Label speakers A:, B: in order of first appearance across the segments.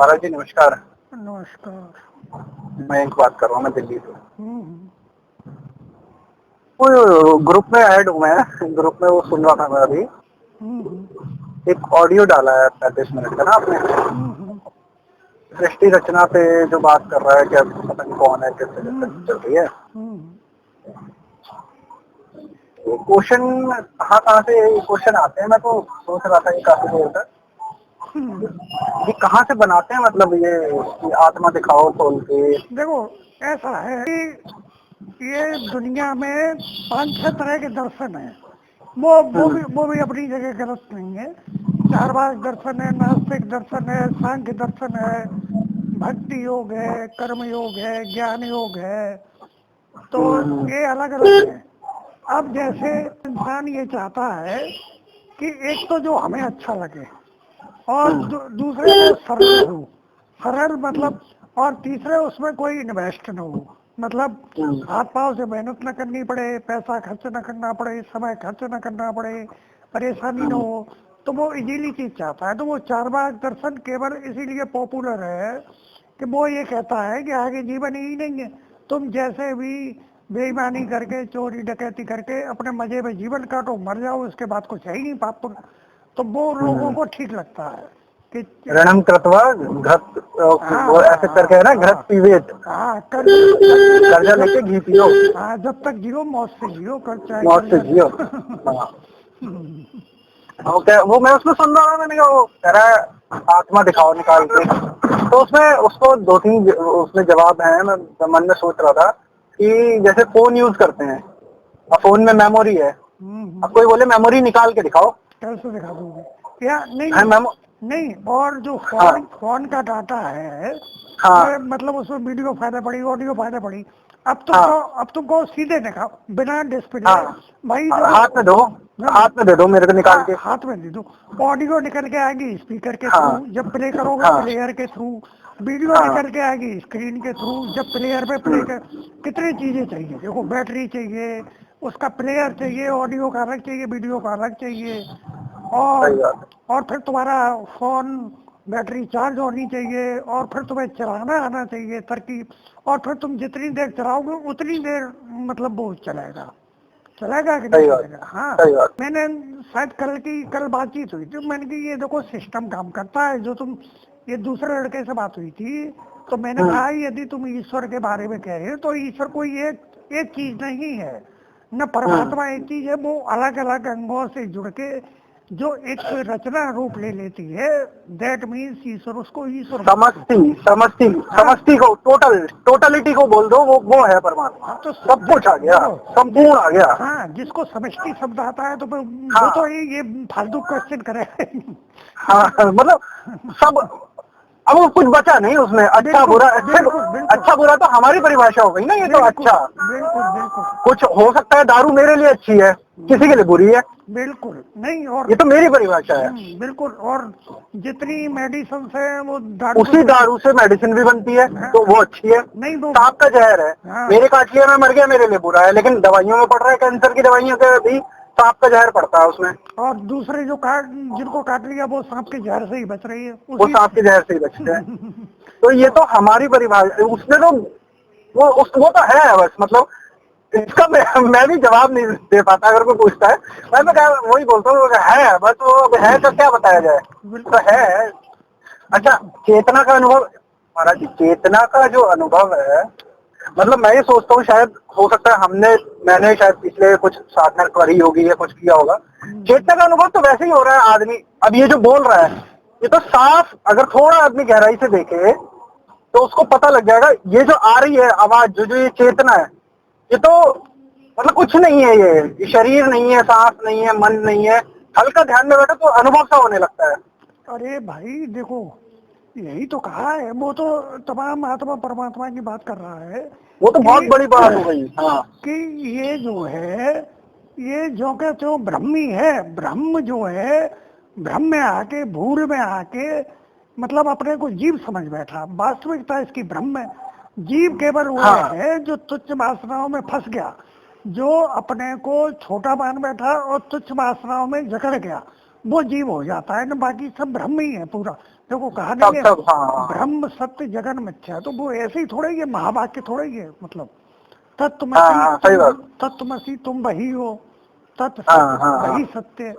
A: महाराज जी नमस्कार।
B: नमस्कार।
A: मैं एक बात कर रहा हूँ, मैं दिल्ली से।
B: हम्म,
A: वो ग्रुप में ऐड हूँ मैं, ग्रुप में वो सुन रहा था मैं अभी।
B: हम्म,
A: एक ऑडियो डाला है 35 मिनट का ना आपने,
B: हम्म,
A: सृष्टि रचना पे जो बात कर रहा है कि अब पता नहीं कौन है, किससे
B: हम्म,
A: डिस्कशन चल रही है।
B: हम्म,
A: वो क्वेश्चन कहाँ से क्वेश्चन आते हैं, मैं तो सोच रहा था ये काफी देर तक
B: हम्म।
A: ये कहाँ से बनाते हैं, मतलब ये कि आत्मा दिखाओ खोल के।
B: देखो, ऐसा है कि ये दुनिया में 5-6 तरह के दर्शन हैं। वो भी अपनी जगह गलत नहीं है। चारवाक दर्शन है, नास्तिक दर्शन है, सांख्य दर्शन है, भक्ति योग है, कर्म योग है, ज्ञान योग है। तो ये अलग अलग है। अब जैसे इंसान ये चाहता है कि एक तो जो हमें अच्छा लगे, और दूसरे वो सरल हो। सरल मतलब, और तीसरे उसमें कोई इन्वेस्ट न हो। मतलब हाथ पांव से मेहनत न करनी पड़े, पैसा खर्च न करना पड़े, समय खर्च न करना पड़े, परेशानी न हो। तो वो इजीली चीज चाहता है। तो वो चारवाक दर्शन केवल इसीलिए पॉपुलर है कि वो ये कहता है कि आगे जीवन ही नहीं है। तुम जैसे भी बेईमानी करके, चोरी डकैती करके अपने मजे में जीवन काटो, मर जाओ, उसके बाद कुछ है ही नहीं पाप पुण्य। तो वो लोगों को ठीक लगता है कि
A: ऋणम कृत्वा घृत,
B: हाँ
A: वो
B: हाँ
A: ऐसे करके है
B: हाँ
A: ना, घृत
B: हाँ
A: पीवेत,
B: हाँ,
A: कर्जा लेके घी पियो,
B: हाँ, जब तक जियो मौत से जियो, कर चाहे
A: मौत से
B: कर्जा ले
A: जियो। हाँ। ओके, वो मैं उसमें सुन रहा था, मैंने कहा वो कह रहा है आत्मा दिखाओ निकाल के। तो उसमें उसको 2-3 उसमें जवाब है। मैं मन में सोच रहा था कि जैसे फोन यूज करते हैं और फोन में मेमोरी है, अब कोई बोले मेमोरी निकाल के दिखाओ,
B: कैसे दिखा दोगे या नहीं?
A: है मेमो
B: नहीं, और जो
A: हाँ
B: फोन का डाटा है,
A: हाँ
B: मतलब उसमें वीडियो फायदा पड़ी, ऑडियो फायदा पड़ी।
A: हाँ
B: अब तुमको सीधे दिखाओ, बिना डिस्प्ले।
A: हाँ,
B: भाई देखो,
A: हाथ में दो,
B: हाँ,
A: हाथ में दे दो मेरे को निकाल के।
B: हाथ में दे दो। ऑडियो निकल के आएगी स्पीकर के
A: हाँ
B: थ्रू, जब प्ले करोगे
A: हाँ
B: प्लेयर के थ्रू। वीडियो
A: हाँ
B: निकल के आएगी स्क्रीन के थ्रू, जब प्लेयर पे प्ले कर। कितनी चीजें चाहिए? देखो, बैटरी चाहिए, उसका प्लेयर चाहिए, ऑडियो का अलग चाहिए, वीडियो का अलग चाहिए।
A: सही
B: और
A: बात है।
B: और फिर तुम्हारा फोन बैटरी चार्ज होनी चाहिए, और फिर तुम्हें चलाना आना चाहिए तरकीब। और फिर तुम जितनी देर चलाओगे उतनी देर, मतलब वो चलेगा। चलेगा कि नहीं
A: सही बात,
B: चलेगा? हाँ।
A: सही बात।
B: मैंने शायद कल बातचीत हुई थी, मैंने कहा ये देखो सिस्टम काम करता है। जो तुम, ये दूसरे लड़के से बात हुई थी, तो मैंने कहा यदि तुम ईश्वर के बारे में कह रहे हो तो ईश्वर कोई एक चीज नहीं है। न परमात्मा एक चीज है, वो अलग अलग अंगों से जुड़ के जो एक रचना रूप ले लेती है। दैट मीन्स ईश्वर, उसको ईश्वर बोलते हैं। हाँ
A: समष्टि को, टोटलिटी को बोल दो, वो है परमात्मा।
B: हाँ, तो
A: सब कुछ आ गया,
B: देखो,
A: संपूर्ण आ गया।
B: हाँ, जिसको समष्टि शब्द आता है तो फिर वो तो
A: हाँ
B: ये फालतू क्वेश्चन करे।
A: हाँ, मतलब सब। अब वो कुछ बचा नहीं उसमें, अच्छा
B: बिल्कुल
A: बुरा,
B: बिल्कुल बिल्कुल
A: अच्छा बुरा तो हमारी परिभाषा हो गई ना, ये तो
B: बिल्कुल
A: अच्छा।
B: बिल्कुल बिल्कुल
A: कुछ हो सकता है दारू मेरे लिए अच्छी है, किसी के लिए बुरी है,
B: बिल्कुल नहीं। और
A: ये तो मेरी परिभाषा है।
B: बिल्कुल। और जितनी मेडिसिन है वो दारू से
A: उसी दारू से मेडिसिन भी बनती है, तो वो अच्छी है।
B: नहीं वो,
A: सांप का जहर है,
B: हाँ,
A: मेरे काट लिया मैं मर गया, मेरे लिए बुरा है, लेकिन दवाइयों में पड़ रहा है, कैंसर की दवाइयों के भी सांप का जहर पड़ता है उसमें,
B: और दूसरे जो जिनको काट लिया वो सांप के जहर से ही बच रही है
A: वो
B: उसी।
A: सांप के जहर से ही बचते हैं। तो ये
B: तो
A: तो हमारी परिभाषा, उसने तो वो तो है बस, मतलब इसका मैं भी जवाब नहीं दे पाता अगर कोई पूछता है। मैं तो वही बोलता हूँ है बस, वो अब है तो क्या बताया जाए, तो
B: बिल्कुल
A: है। अच्छा, चेतना का अनुभव महाराज जी, चेतना का जो अनुभव है, मतलब मैं ये सोचता हूँ शायद हो सकता है मैंने शायद पिछले कुछ साधना करी होगी या कुछ किया होगा। चेतना का अनुभव तो वैसे ही हो रहा है आदमी। अब ये जो बोल रहा है, ये तो साफ, अगर थोड़ा आदमी गहराई से देखे तो उसको पता लग जाएगा, ये जो आ रही है आवाज, जो ये चेतना है, ये तो मतलब कुछ नहीं है, ये शरीर नहीं है, सांस नहीं है, मन नहीं है। हल्का ध्यान में बैठो तो अनुभव सा होने लगता है।
B: अरे भाई देखो, यही तो कहा है। वो तो तमाम आत्मा परमात्मा की बात कर रहा है
A: वो तो बहुत
B: कि
A: बड़ी बात हो गई। हाँ
B: कि ये जो है, ये जो के जो ब्रह्मी है, ब्रह्म जो है, ब्रह्म में आके, भूर में आके, मतलब अपने को जीव समझ बैठा। वास्तविकता इसकी ब्रह्म है। जीव केवल वो
A: हाँ
B: है जो तुच्छ वासनाओं में फंस गया, जो अपने को छोटा मान बैठा और तुच्छ वासनाओं में जकड़ गया। वो जीव हो जाता है ना, बाकी सब ब्रह्म ही है पूरा। देखो कहा नहीं है
A: सब हाँ
B: ब्रह्म सत्य जगन मिथ्या, तो वो ऐसे ही थोड़ा ही है, महावाक्य थोड़ा ही है। मतलब
A: हाँ
B: तत्त्वमसि
A: हाँ सही बात।
B: तत्त्वमसि तुम वही हो, तत्
A: हाँ
B: सत्य
A: हाँ हाँ
B: वही सत्य।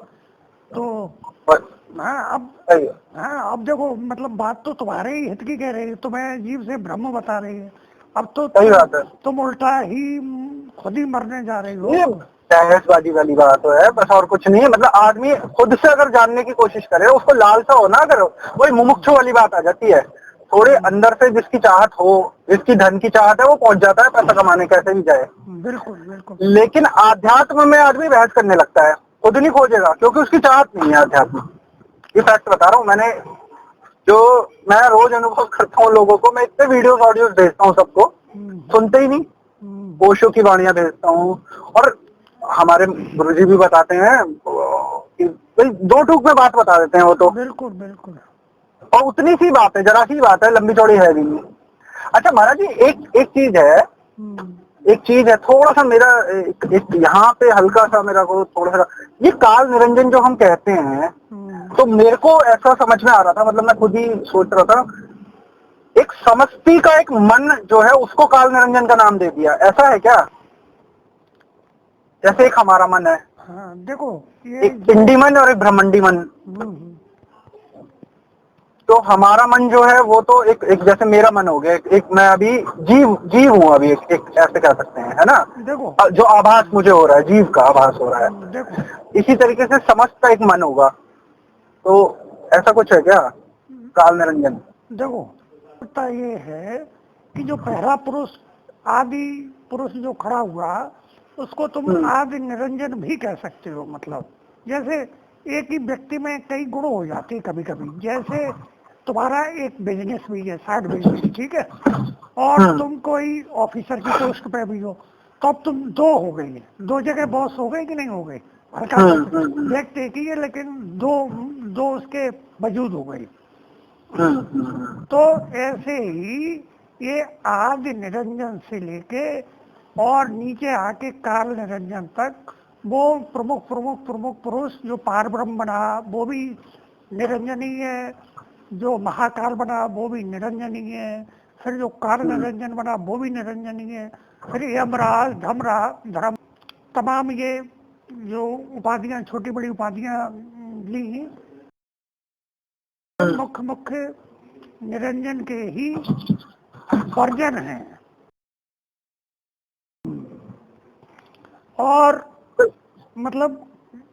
B: तो
A: बस
B: हाँ अब,
A: सही है।
B: हाँ अब देखो मतलब बात तो तुम्हारे ही हित की कह रही है, तुम्हें जीव से ब्रह्म बता रही है। अब तो
A: सही बात है।
B: तुम उल्टा ही खुद ही मरने जा रही
A: ये
B: हो।
A: बहसबाजी वाली बात है बस, और कुछ नहीं है। मतलब आदमी खुद से अगर जानने की कोशिश करे, उसको लालसा हो ना, अगर वही मुमुक्षु वाली बात आ जाती है। थोड़े अंदर से जिसकी चाहत हो, जिसकी धन की चाहत है, वो पहुंच जाता है पैसा कमाने कैसे भी जाए।
B: बिल्कुल बिल्कुल।
A: लेकिन आध्यात्म में आदमी बहस करने लगता है, खुद नहीं खोजेगा क्योंकि उसकी चाहत नहीं है अध्यात्म। ये फैक्ट बता रहा हूँ मैंने, जो मैं रोज अनुभव करता हूँ लोगों को। मैं इतने वीडियोस ऑडियोस भेजता हूँ सबको, सुनते ही नहीं। ओशो की वाणियां भेजता हूँ, और हमारे गुरुजी भी बताते हैं कि भाई दो टूक में बात बता देते हैं वो तो।
B: बिल्कुल बिल्कुल।
A: और उतनी सी बात है, जरा सी बात है, लंबी चौड़ी है भी नहीं। अच्छा महाराज जी, एक एक चीज है, थोड़ा सा मेरा एक यहाँ पे हल्का सा मेरा को थोड़ा सा, ये काल निरंजन जो हम कहते हैं, तो मेरे को ऐसा समझ में आ रहा था, मतलब मैं खुद ही सोच रहा था, एक समष्टि का एक मन जो है उसको काल निरंजन का नाम दे दिया, ऐसा है क्या? जैसे एक हमारा मन है,
B: हाँ देखो ये
A: एक पिंडी मन और एक ब्रह्मंडी मन। तो हमारा मन जो है वो तो एक जैसे मेरा मन हो गया, एक मैं अभी जीव हूँ अभी, एक ऐसे कह सकते हैं, है ना?
B: देखो
A: जो आभास मुझे हो रहा है, जीव का आभास हो रहा है।
B: देखो
A: इसी तरीके से समस्त का एक मन होगा, तो ऐसा कुछ है क्या काल निरंजन?
B: देखो पता ये है कि जो पहला पुरुष, आदि पुरुष जो खड़ा हुआ, उसको तुम आदि निरंजन भी कह सकते हो। मतलब जैसे एक ही व्यक्ति में कई गुण हो जाते हैं कभी कभी। जैसे तुम्हारा एक बिजनेस भी है, साइड बिजनेस, ठीक है, और तुम कोई ऑफिसर की पोस्ट पे भी हो, तो अब तुम दो हो गई है, दो जगह बॉस हो गए कि नहीं हो गए? हल्का व्यक्ति एक ही है लेकिन दो दो उसके वजूद हो गई। तो ऐसे ही ये आदि निरंजन से लेके और नीचे आके काल निरंजन तक, वो प्रमुख प्रमुख प्रमुख पुरुष जो पार ब्रह्म बना वो भी निरंजन ही है, जो महाकाल बना वो भी निरंजन ही है, फिर जो काल निरंजन बना वो भी निरंजन ही है, फिर यमराज धर्म तमाम ये जो उपाधियां, छोटी बड़ी उपाधियां ली, मुख्य मुख्य निरंजन के ही वर्जन हैं। और मतलब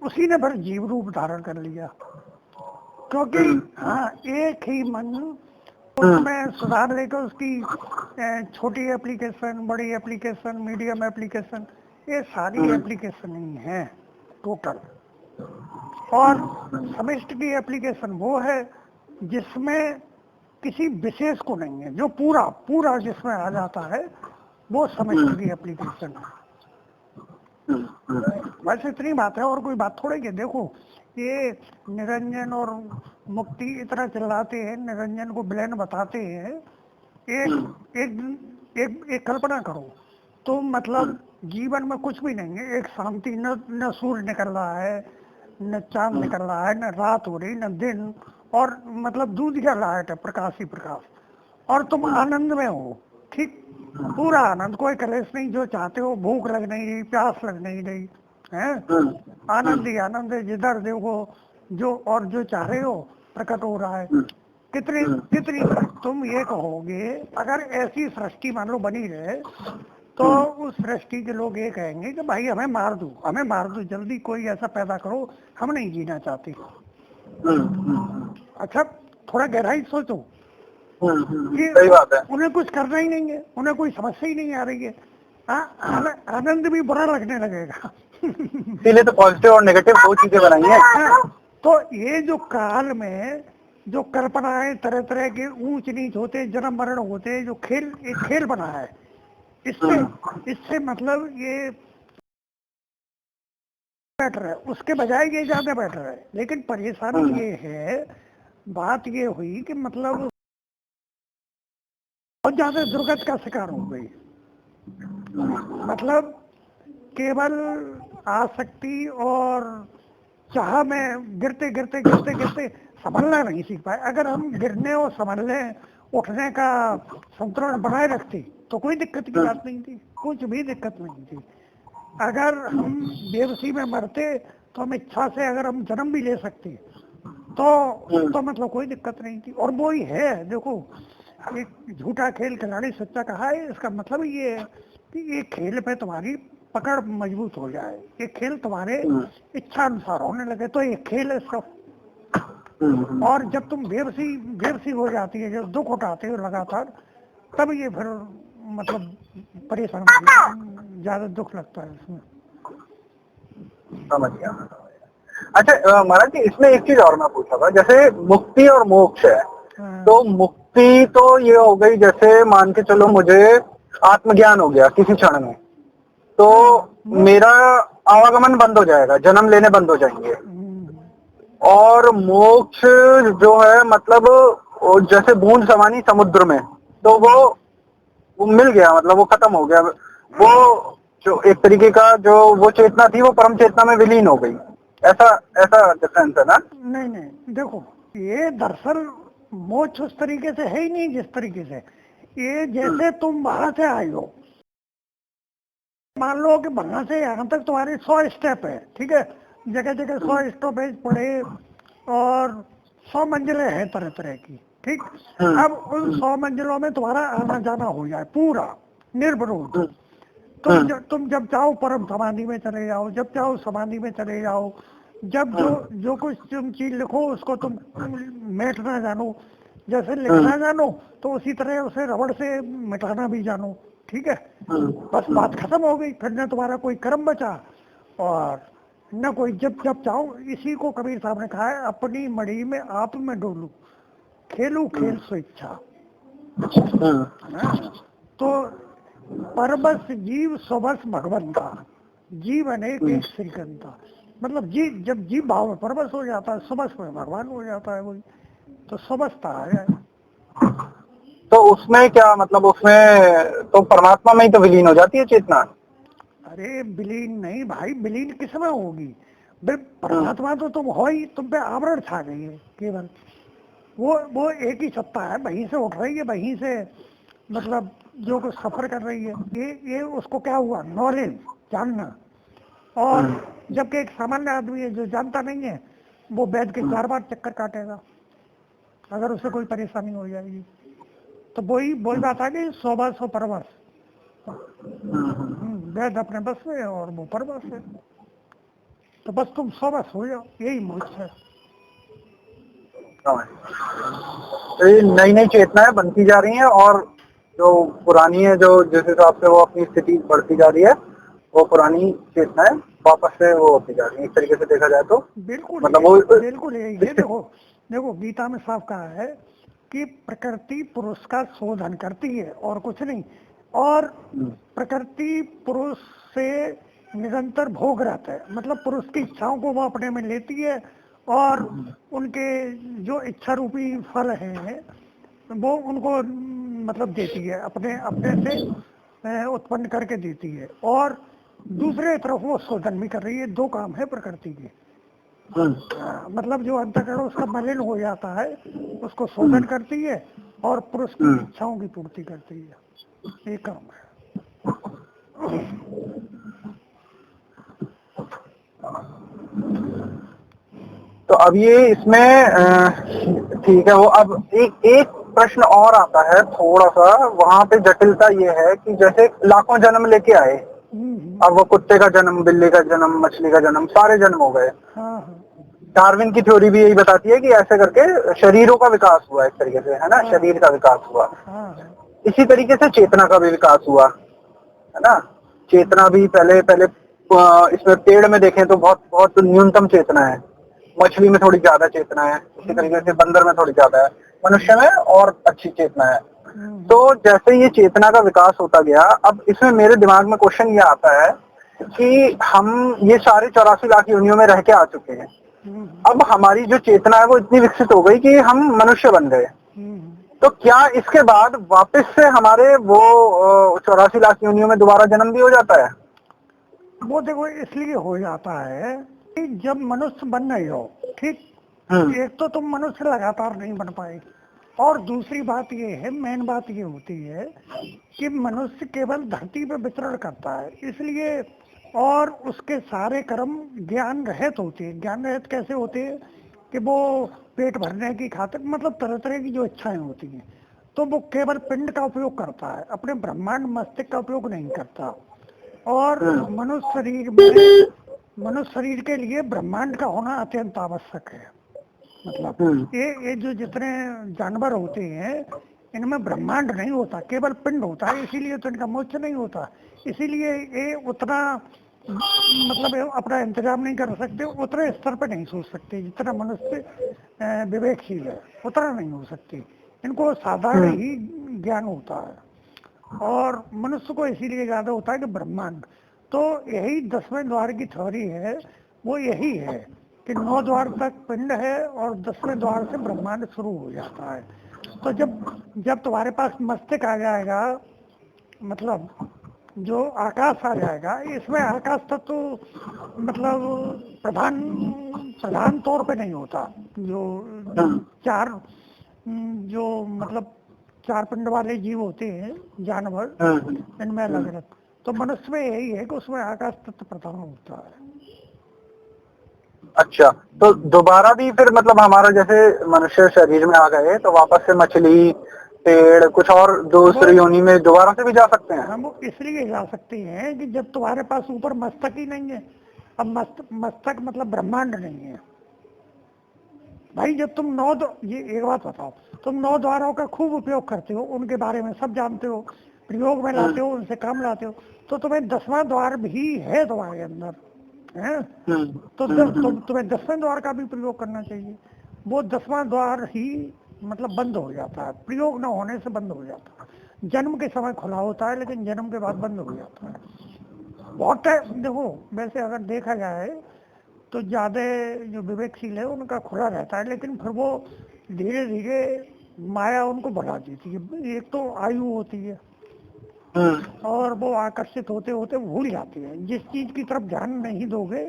B: उसी ने फिर जीव रूप धारण कर लिया, क्योंकि हाँ एक ही मन, उसमें सुधार लेकर उसकी छोटी एप्लीकेशन, बड़ी एप्लीकेशन, मीडियम एप्लीकेशन, ये सारी एप्लीकेशन ही है टोटल। और समिष्ट की एप्लीकेशन वो है जिसमें किसी विशेष को नहीं है, जो पूरा पूरा जिसमें आ जाता है, वो समिष्ट की एप्लीकेशन है। बस इतनी बात है, और कोई बात थोड़ी है। देखो ये निरंजन और मुक्ति इतना चिल्लाते हैं, निरंजन को विलेन बताते हैं। एक एक एक, एक कल्पना करो, तो मतलब जीवन में कुछ भी नहीं है, एक शांति, न सूर्य निकल रहा है, न चांद निकल रहा है, न रात हो रही, न दिन, और मतलब दूध का लाइट है, प्रकाश ही प्रकाश, और तुम आनंद में हो, ठीक, पूरा आनंद, कोई कलेश नहीं, जो चाहते हो, भूख लग नहीं रही, प्यास लग नहीं रही है, आनंद ही आनंद है, जिधर देखो जो, और जो चाह रहे हो प्रकट हो रहा है। कितनी कितनी तुम ये कहोगे, अगर ऐसी सृष्टि मान लो बनी रहे, तो उस सृष्टि के लोग ये कहेंगे कि भाई हमें मार दो, हमें मार दो, जल्दी कोई ऐसा पैदा करो, हम नहीं जीना चाहते। अच्छा थोड़ा गहराई सोचो कि
A: सही बात है।
B: उन्हें कुछ करना ही नहीं है, उन्हें कोई समस्या ही नहीं आ रही है, आनंद भी बुरा लगने लगेगा।
A: इसीलिए तो पॉजिटिव और नेगेटिव दो चीजें बनाई है।
B: तो ये जो काल में जो कल्पनाएं तरह तरह के ऊंच नीच होते, जन्म मरण होते, जो खेल, एक खेल बना है, इससे इससे मतलब ये बेटर है, उसके बजाय ये ज्यादा बेटर है। लेकिन परेशानी ये है, बात ये हुई कि मतलब बहुत ज्यादा दुर्गत का शिकार हो गई। मतलब केवल आसक्ति और चाह में गिरते गिरते गिरते गिरते संभलना नहीं सीख पाए। अगर हम गिरने और संभलने उठने का संतुलन बनाए रखते तो कोई दिक्कत की बात नहीं थी, कुछ भी दिक्कत नहीं थी। अगर हम बेबसी में मरते तो हम इच्छा से अगर हम जन्म भी ले सकते तो मतलब कोई दिक्कत नहीं थी। और वो ही है, देखो एक झूठा खेल खिलाड़ी सच्चा कहा है, इसका मतलब ये है कि ये खेल पे तुम्हारी पकड़ मजबूत हो जाए, ये खेल तुम्हारे इच्छा अनुसार होने लगे तो ये खेल है सब। और जब तुम बेबसी बेबसी हो जाती है, जब दुख उठाते हो लगातार, तब ये फिर मतलब परेशान, ज्यादा दुख लगता है इसमें।
A: समझ गया। अच्छा महाराज जी, इसमें एक चीज और मैं पूछा था, जैसे मुक्ति और मोक्ष है, तो मुक्ति तो ये हो गई, जैसे मान के चलो मुझे आत्मज्ञान हो गया किसी क्षण में, तो मेरा आवागमन बंद हो जाएगा, जन्म लेने बंद हो जाएंगे। और मोक्ष जो है मतलब जैसे बूंद समानी समुद्र में, तो वो मिल गया, मतलब वो खत्म हो गया, वो जो एक तरीके का जो वो चेतना थी वो परम चेतना में विलीन हो गई, ऐसा ऐसा डिफरेंस है ना?
B: नहीं नहीं, देखो ये दरअसल मोक्ष उस तरीके से है ही नहीं जिस तरीके से, ये जैसे तुम वहां से आए हो, मान लो कि वहां से यहाँ तक तुम्हारे 100 स्टेप है, ठीक है, जगह जगह 100 स्टॉपेज पड़े और 100 मंजिलें हैं तरह तरह की, ठीक। अब उन 100 मंजिलों में तुम्हारा आना जाना हो जाए पूरा निर्विरोध, तुम जब चाहो परम समाधि में चले जाओ, जब चाहो समाधि में चले जाओ, जब जो कुछ तुम चीज लिखो उसको तुम मिटाना जानो, जैसे लिखना जानो तो उसी तरह उसे रबड़ से मिटाना भी जानो, ठीक है। बस बात खत्म हो गई, फिर न तुम्हारा कोई कर्म बचा और न कोई, जब जब चाहो, इसी को कबीर साहब ने कहा है, अपनी मड़ी में आप में डोलू, खेलू खेल स्वेच्छा, है ना। तो परबस जीव स्वबस भगवंता, जीव अनेक एक श्रीकंता, मतलब जी जब जीव भाव में परबस हो जाता है, स्वबस में भगवान हो जाता है, वही तो स्वबसता है।
A: तो उसमें क्या मतलब, उसमें तो परमात्मा में ही तो विलीन हो जाती है चेतना।
B: अरे विलीन नहीं भाई, विलीन किस में होगी, परमात्मा तो तुम हो ही, तुम पे आवरण छा गई है केवल, वो एक ही सत्ता है, वहीं से उठ रही है, वहीं से मतलब जो कुछ सफर कर रही है, ये उसको क्या हुआ, नॉलेज, जानना। और जबकि एक सामान्य आदमी है जो जानता नहीं है, वो वैद्य के 4 बार चक्कर काटेगा अगर उसे कोई परेशानी हो जाएगी। तो वही बात आ गई, 100 बार 100 परवश, वैद्य अपने बस में और वो परवश है, तो बस तुम 100 बस हो जाओ, यही मोक्ष है।
A: नई नई चेतनाएं बनती जा रही हैं और जो पुरानी है, जो जिस हिसाब से वो अपनी स्थिति बढ़ती जा रही है, वो पुरानी चेतनाएं वापस से वो होती जा रही है, एक तरीके से देखा जाए तो।
B: बिल्कुल
A: मतलब वो
B: बिल्कुल यही है। देखो गीता में साफ कहा है कि प्रकृति पुरुष का शोधन करती है और कुछ नहीं, और प्रकृति पुरुष से निरंतर भोग रहता है, मतलब पुरुष की इच्छाओं को वो अपने में लेती है और उनके जो इच्छा रूपी फल हैं वो उनको मतलब देती है, अपने अपने से उत्पन्न करके देती है, और दूसरे तरफ वो शोधन भी कर रही है। 2 काम है प्रकृति के, मतलब जो अंतःकरण उसका मलिन हो जाता है उसको शोधन करती है और पुरुष की इच्छाओं की पूर्ति करती है, ये काम है।
A: तो अब ये इसमें ठीक है, वो अब एक प्रश्न और आता है थोड़ा सा, वहां पे जटिलता ये है कि जैसे लाखों जन्म लेके आए, अब वो कुत्ते का जन्म, बिल्ली का जन्म, मछली का जन्म, सारे जन्म हो गए। डार्विन की थ्योरी भी यही बताती है कि ऐसे करके शरीरों का विकास हुआ, एक तरीके से, है ना, शरीर का विकास हुआ। इसी तरीके से चेतना का भी विकास हुआ, है ना। चेतना भी पहले पहले इसमें पेड़ में देखें तो बहुत बहुत न्यूनतम चेतना है, मछली में थोड़ी ज्यादा चेतना है, इसी तरीके से बंदर में थोड़ी ज्यादा है, मनुष्य में और अच्छी चेतना है। तो जैसे ये चेतना का विकास होता गया, अब इसमें मेरे दिमाग में क्वेश्चन ये आता है कि हम ये सारे 84 लाख योनियों में रह के आ चुके हैं, अब हमारी जो चेतना है वो इतनी विकसित हो गई कि हम मनुष्य बन गए, तो क्या इसके बाद वापस से हमारे वो 84 लाख योनियों में दोबारा जन्म भी हो जाता है?
B: वो देखो इसलिए हो जाता है जब मनुष्य बन रहे हो, ठीक, एक तो तुम मनुष्य लगातार नहीं बन पाएगी, और दूसरी बात ये है, मेन बात ये होती है कि मनुष्य केवल धरती पे विचरण करता है, इसलिए, और उसके सारे कर्म ज्ञान रहित होते हैं। ज्ञान रहित कैसे होते हैं कि वो पेट भरने की खातिर, मतलब तरह तरह की जो इच्छाएं होती हैं, तो वो केवल पिंड का उपयोग करता है, अपने ब्रह्मांड मस्तिष्क का उपयोग नहीं करता। और मनुष्य शरीर के लिए ब्रह्मांड का होना अत्यंत आवश्यक है। मतलब ये जो जितने जानवर होते हैं, इनमें ब्रह्मांड नहीं होता, केवल पिंड होता है, इसीलिए तो इनका मोक्ष नहीं होता। इसीलिए ये उतना, मतलब ये अपना इंतजाम नहीं कर सकते, उतने स्तर पे नहीं सोच सकते जितना मनुष्य विवेकशील है, उतना नहीं हो सकते। इनको साधारण ही ज्ञान होता है, और मनुष्य को इसीलिए ज्यादा होता है कि ब्रह्मांड। तो यही 10वें द्वार की थ्योरी है, वो यही है कि 9 द्वार तक पिंड है और 10वें द्वार से ब्रह्मांड शुरू हो जाता है। तो जब तुम्हारे पास मस्तिष्क आ जाएगा, मतलब जो आकाश आ जाएगा, इसमें आकाश तत्व तो मतलब प्रधान तौर पे नहीं होता। जो चार जो मतलब 4 पिंड वाले जीव होते हैं, जानवर, इनमें अलग अलग, तो मनुष्य में यही है कि उसमें आकाश तत्व प्रधान होता है।
A: अच्छा, तो दोबारा भी फिर मतलब हमारा जैसे मनुष्य शरीर में आ गए तो वापस से मछली, पेड़, कुछ और दूसरी योनि में दोबारा से भी जा सकते हैं?
B: हम वो इसलिए जा सकते हैं कि जब तुम्हारे पास ऊपर मस्तक ही नहीं है। अब मस्तक मतलब ब्रह्मांड नहीं है भाई। जब तुम ये एक बात बताओ, तुम 9 द्वारों का खूब उपयोग करते हो, उनके बारे में सब जानते हो, प्रयोग में लाते हो, उनसे काम लाते हो, तो तुम्हें 10वां द्वार भी है तुम्हारे अंदर, है? तो तुम्हें 10वें द्वार का भी प्रयोग करना चाहिए। वो 10वां द्वार ही मतलब बंद हो जाता है, प्रयोग न होने से बंद हो जाता है। जन्म के समय खुला होता है, लेकिन जन्म के बाद बंद हो जाता है। बहुत टाइम देखो, वैसे अगर देखा जाए तो ज्यादा जो विवेकशील है उनका खुला रहता है, लेकिन फिर वो धीरे धीरे माया उनको बढ़ा देती है। एक तो आयु होती है, और वो आकर्षित होते होते भूल जाती है। जिस चीज की तरफ ध्यान नहीं दोगे,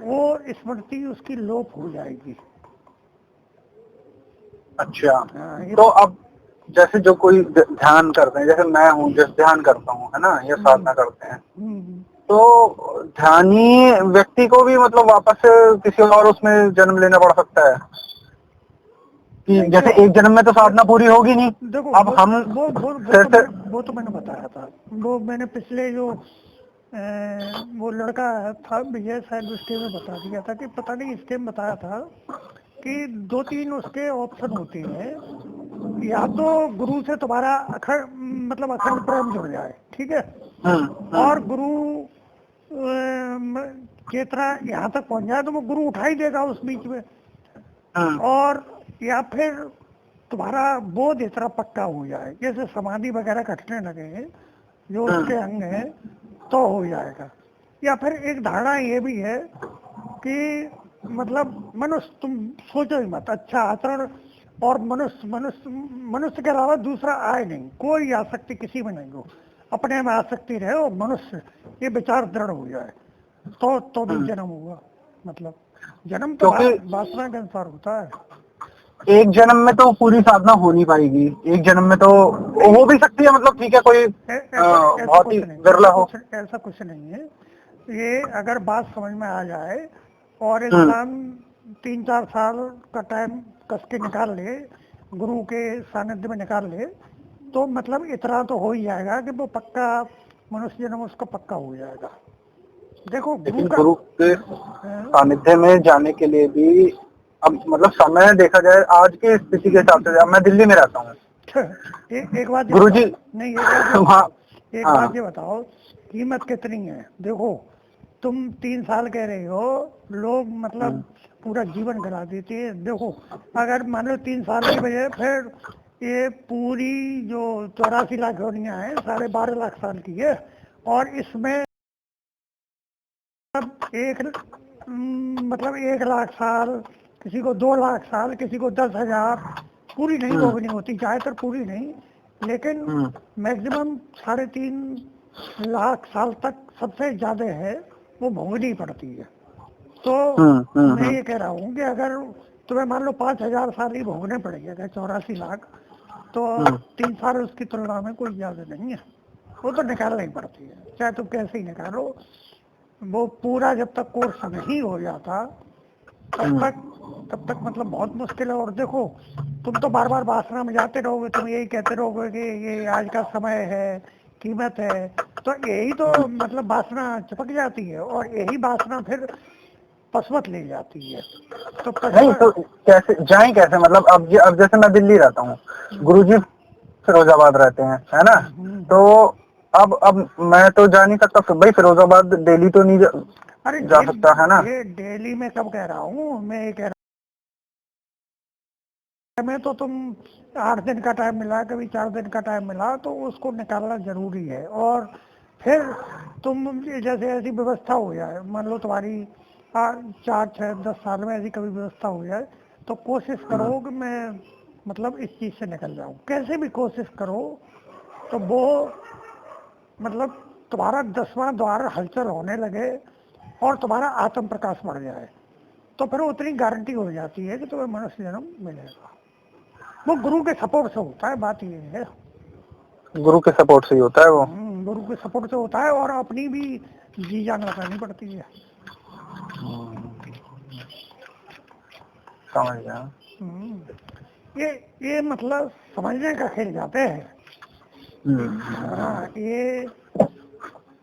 B: वो स्मृति उसकी लोप हो जाएगी।
A: अच्छा, तो अब जैसे जो कोई ध्यान करते हैं, जैसे मैं हूँ, जैसे ध्यान करता हूँ, है ना, ये साधना करते हैं, तो ध्यानी व्यक्ति को भी मतलब वापस से किसी और उसमें जन्म लेना पड़ सकता है कि जैसे एक जन्म में तो साधना पूरी होगी नहीं।
B: देखो,
A: अब हम
B: वो तो मैंने बताया था। वो मैंने पिछले जो वो लड़का था विजय, शायद उसके में बता दिया था कि पता नहीं इसके में बताया था कि 2-3 उसके ऑप्शन होते हैं। या तो गुरु से तुम्हारा अखंड प्रेम जुड़ जाए, ठीक है, और गुरु की तरह यहाँ तक पहुंच जाए, तो वो गुरु उठा ही देगा उस बीच में। और या फिर तुम्हारा बोध इतना पक्का हो जाए, जैसे समाधि वगैरह घटने लगे जो उसके अंग है, तो हो जाएगा। या फिर एक धारणा ये भी है कि मतलब मनुष्य, तुम सोचो ही मत, अच्छा आचरण, और मनुष्य के अलावा दूसरा आए नहीं, कोई आसक्ति किसी में नहीं हो, अपने में आसक्ति रहे और मनुष्य, ये विचार दृढ़ हो जाए, तो भी जन्म होगा। मतलब जन्म तो वासना के अनुसार होता है।
A: एक जन्म में तो पूरी साधना हो नहीं पाएगी, एक जन्म में तो हो भी सकती है, मतलब ठीक है, कोई बहुत ही विरला हो।
B: ऐसा कुछ नहीं है। ये अगर बात समझ में आ जाए और इंसान 3-4 साल का टाइम कस के निकाल ले, गुरु के सानिध्य में निकाल ले, तो मतलब इतना तो हो ही जाएगा कि वो पक्का मनुष्य जन्म उसका पक्का हो जाएगा। देखो,
A: गुरु के सानिध्य में जाने के लिए भी अब मतलब समय देखा जाए, आज की स्थिति के हिसाब से, अब मैं दिल्ली में रहता हूँ,
B: एक बात
A: गुरु जी,
B: एक बात ये बताओ, कीमत कितनी है? देखो, तुम 3 साल कह रहे हो, लोग मतलब पूरा जीवन करा देते हैं। देखो, अगर मान लो 3 साल की बजाय फिर ये पूरी जो 84 लाख योनियां हैं, 12.5 लाख साल की है, और इसमें मतलब 1 लाख साल, किसी को 2 लाख साल, किसी को 10,000, पूरी नहीं भोगनी होती, ज्यादातर पूरी नहीं, लेकिन मैक्सिमम 3.5 लाख साल तक सबसे ज्यादा है, वो भोगनी पड़ती है। तो
A: हम्म,
B: मैं ये कह रहा हूँ कि अगर तुम्हें मान लो 5,000 साल ही भोगने पड़ेंगे, अगर 84 लाख, तो 3 साल उसकी तुलना में कोई ज्यादा नहीं है। वो तो निकालना ही पड़ती है, चाहे तुम कैसे ही निकालो। वो पूरा जब तक कोर्स नहीं हो जाता तब तक मतलब बहुत मुश्किल है। और देखो, तुम तो बार बार वासना में जाते रहोगे, तुम यही कहते रहोगे कि ये आज का समय है, कीमत है, तो यही तो मतलब वासना चिपक जाती है, और यही वासना फिर पशुवत ले जाती है। तो
A: नहीं तो कैसे जाएं, कैसे मतलब अब जैसे मैं दिल्ली रहता हूँ, गुरुजी फिरोजाबाद रहते हैं, है ना, तो अब मैं तो जा नहीं सकता, फिर भाई फिरोजाबाद दिल्ली तो नहीं
B: अरे
A: जा सकता, है ना।
B: ये डेली में कब कह रहा हूँ, मैं ये कह रहा हूँ में तो तुम 8 दिन का टाइम मिला, कभी 4 दिन का टाइम मिला, तो उसको निकालना जरूरी है। और फिर तुम जैसे ऐसी व्यवस्था हो जाए, मान लो तुम्हारी 4, 6, 10 साल में ऐसी कभी व्यवस्था हो जाए, तो कोशिश करो कि मैं मतलब इस चीज से निकल जाऊं, कैसे भी कोशिश करो। तो वो मतलब तुम्हारा 10वां द्वार हलचल होने लगे और तुम्हारा आत्म प्रकाश बढ़ जाए, तो फिर उतनी गारंटी हो जाती है कि तुम्हें मनुष्य जन्म मिलेगा। वो गुरु के सपोर्ट से होता है, बात ये है।
A: गुरु के सपोर्ट से ही होता है वो।
B: गुरु के सपोर्ट से होता है, और अपनी भी जी जान लगानी पड़ती है।
A: समझ गया।
B: ये मतलब समझने का खेल जाते हैं। हाँ, ये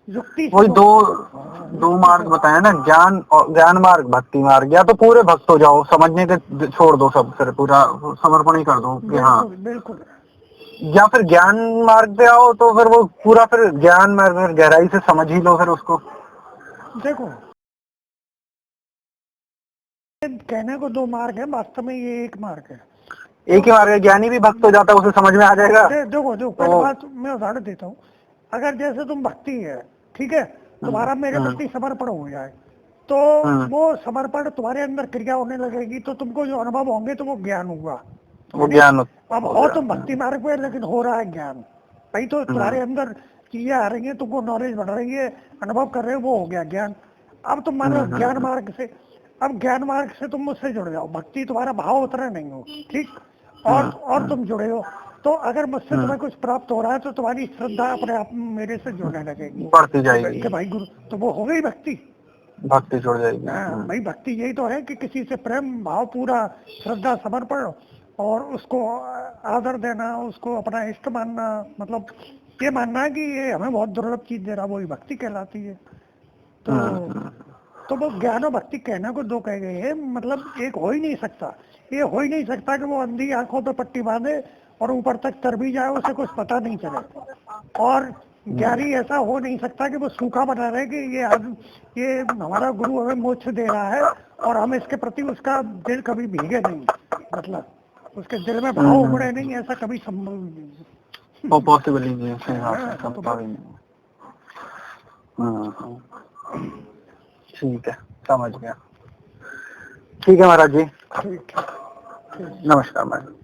B: युक्ति से
A: वही दो मार्ग बताए ना, ज्ञान और ज्ञान मार्ग, भक्ति मार्ग। या तो पूरे भक्त हो जाओ, समझने के छोड़ दो सब, फिर पूरा समर्पण ही कर दो कि हाँ,
B: बिल्कुल बिल्कुल।
A: या फिर ज्ञान मार्ग पे आओ तो फिर वो पूरा, फिर ज्ञान मार्ग में गहराई से समझ ही लो फिर उसको।
B: देखो, कहने को 2 मार्ग है, वास्तव में ये एक मार्ग है।
A: एक ही मार्ग है, ज्ञानी भी भक्त हो जाता है, उसे समझ में आ जाएगा।
B: देखो पहले बात मैं उदाहरण देता हूँ। अगर जैसे तुम भक्ति है, ठीक है, तुम्हारा मेरे प्रति समर्पण हो जाए, तो वो समर्पण तुम्हारे अंदर क्रिया होने लगेगी, तो तुमको जो अनुभव होंगे तो वो ज्ञान होगा।
A: वो ज्ञान
B: अब हो तुम भक्ति मार्ग पे, लेकिन हो रहा है ज्ञान, भाई तो तुम्हारे अंदर चीजें आ रही है, तुमको नॉलेज बढ़ रही है, अनुभव कर रहे हो, वो हो गया ज्ञान। अब तुम मान लो ज्ञान मार्ग से, अब ज्ञान मार्ग से तुम मुझसे जुड़ जाओ, भक्ति तुम्हारा भाव उतना नहीं हो, ठीक, और तुम जुड़े हो, तो अगर मुझसे तुम्हें कुछ प्राप्त हो रहा है, तो तुम्हारी श्रद्धा अपने आप मेरे से जुड़ने लगेगी,
A: बढ़ती जाएगी
B: कि भाई गुरु, तो वो हो गई भक्ति।
A: भक्ति जुड़ जाएगी।
B: भाई भक्ति यही तो है कि किसी से प्रेम भाव, पूरा श्रद्धा समर्पण, और उसको आदर देना, उसको अपना इष्ट मानना, मतलब ये मानना कि ये हमें बहुत दुर्लभ चीज दे रहा, वही भक्ति कहलाती है। तो वो ज्ञान और भक्ति कहना को 2 कह गए हैं, मतलब एक हो ही नहीं सकता। ये हो ही नहीं सकता कि वो अंधी आंखों पे पट्टी बांधे और ऊपर तक तर भी जाए, उसे कुछ पता नहीं चले। और ज्ञानी ऐसा हो नहीं सकता कि वो सूखा बना रहे कि ये हमारा गुरु हमें मोक्ष दे रहा है और हम इसके प्रति उसका दिल कभी भीगे नहीं, मतलब उसके दिल में भाव उमड़े नहीं, ऐसा कभी संभव नहीं।
A: वो पॉसिबल ही नहीं है, सही बात है, संभव ही नहीं। ठीक है, समझ गया। ठीक है महाराज जी,
B: ठीक।
A: नमस्कार महाराज।